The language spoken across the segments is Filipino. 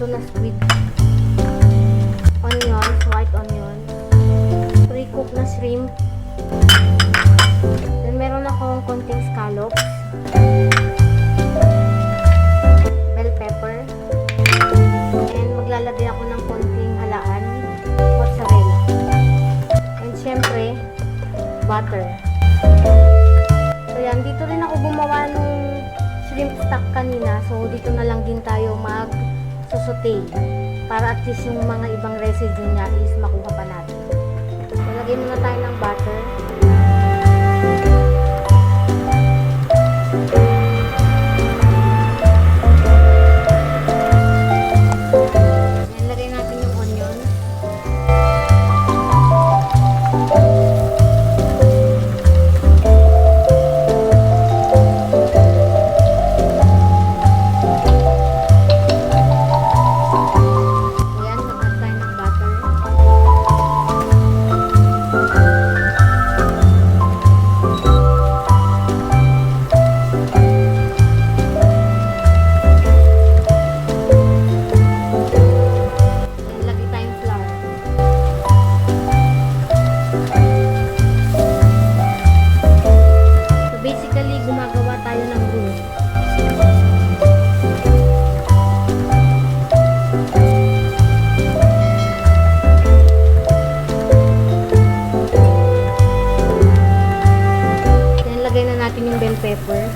dito na squid. Onions, white onion. Pre-cook na shrimp. Then meron akong konting scallops. Bell pepper. And maglalagay ako ng konting halaan. Mozzarella. And syempre, butter. So yan, dito rin ako gumawa nung shrimp stock kanina. So dito na lang din tayo mag-saute para at least yung mga ibang residue niya is makuha pa natin. So lagay muna tayo ng butter. Yan, lagay natin yung onion. Bell pepper.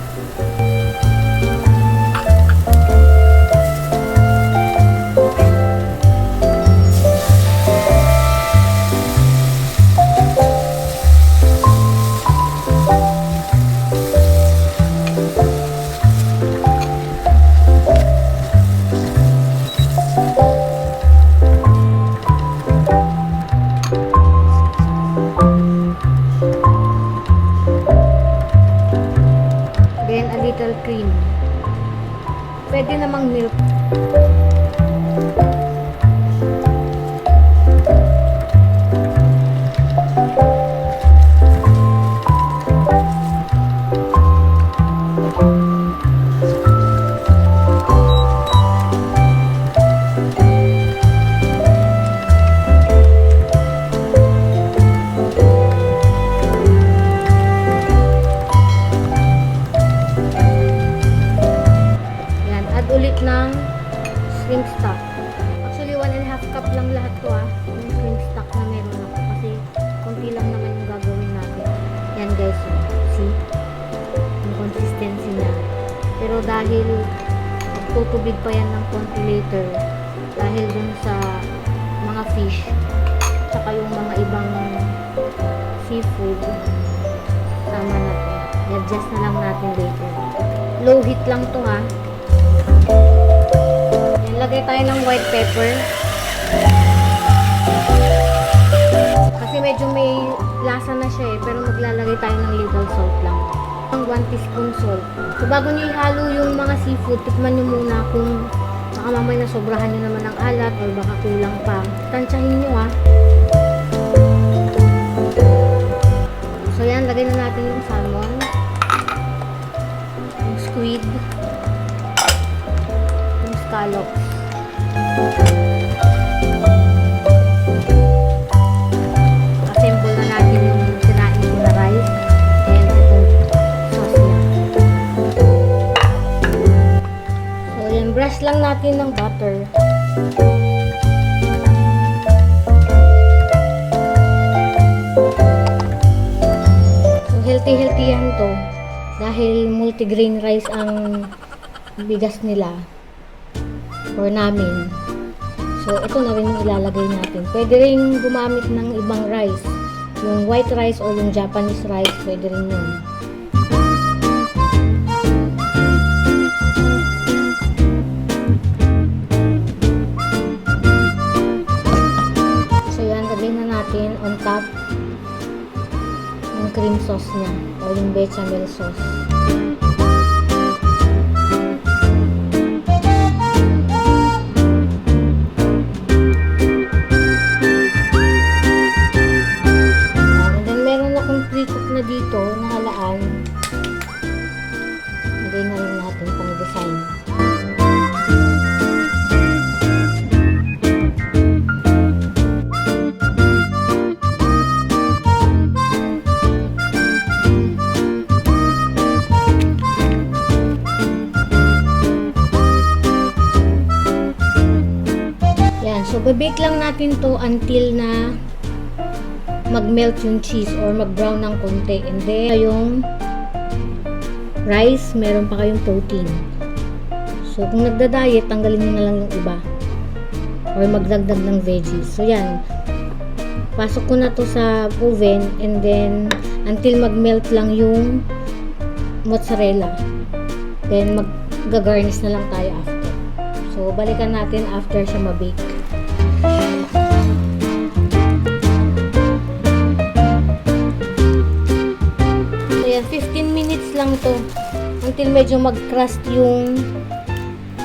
Cream. Pwede namang milk. Ulit ng shrimp stock. Actually, 1.5 cup lang lahat to yung shrimp stock na meron ako. Kasi, konti lang naman yung gagawin natin. Yan guys, see? Yung consistency niya. Pero dahil tutubig pa yan ng konti later, dahil dun sa mga fish, tsaka yung mga ibang seafood, tama na to. I-adjust na lang natin later. Low heat lang to Yan, lagay tayo ng white pepper. Kasi medyo may lasa na siya pero maglalagay tayo ng little salt lang. 1 teaspoon salt. So bago nyo ihalo yung mga seafood, tikman nyo muna kung baka mamaya nasobrahan nyo naman ng alat or baka kulang pa. Tansyahin nyo So yan, lagay na natin yung salmon, yung squid, scallops. Assemble na natin yung sinain ko na rice and itong sauce niya. So yan, brush lang natin ng butter. So healthy yan to dahil multigrain rice ang bigas nila or namin. So, ito na rin yung ilalagay natin. Pwede rin gumamit ng ibang rice. Yung white rice o yung Japanese rice, pwede rin yun. So, yan. Lagay na natin on top yung cream sauce niya o yung bechamel sauce. Dito, nahalaan. Lagay na rin natin pang design. Bibake lang natin to until na mag-melt yung cheese or mag-brown ng konti. And then, yung rice, meron pa kayong protein. So, kung nagda-diet, tanggalin nyo na lang yung iba. Or magdagdag ng veggies. So, yan. Pasok ko na to sa oven and then, until mag-melt lang yung mozzarella. Then, mag-garnish na lang tayo after. So, balikan natin after siya ma-bake. So, yan. 15 minutes lang to. Until medyo mag-crust yung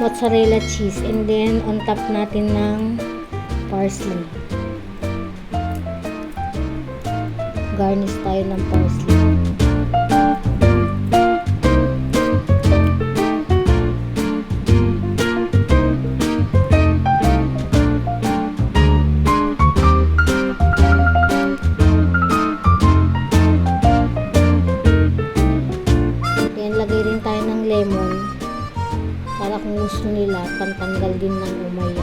mozzarella cheese. And then, on top natin ng parsley. Garnish tayo ng parsley. Then, lagay rin tayo ng lemon para kung gusto nila, pantanggal din ng umay.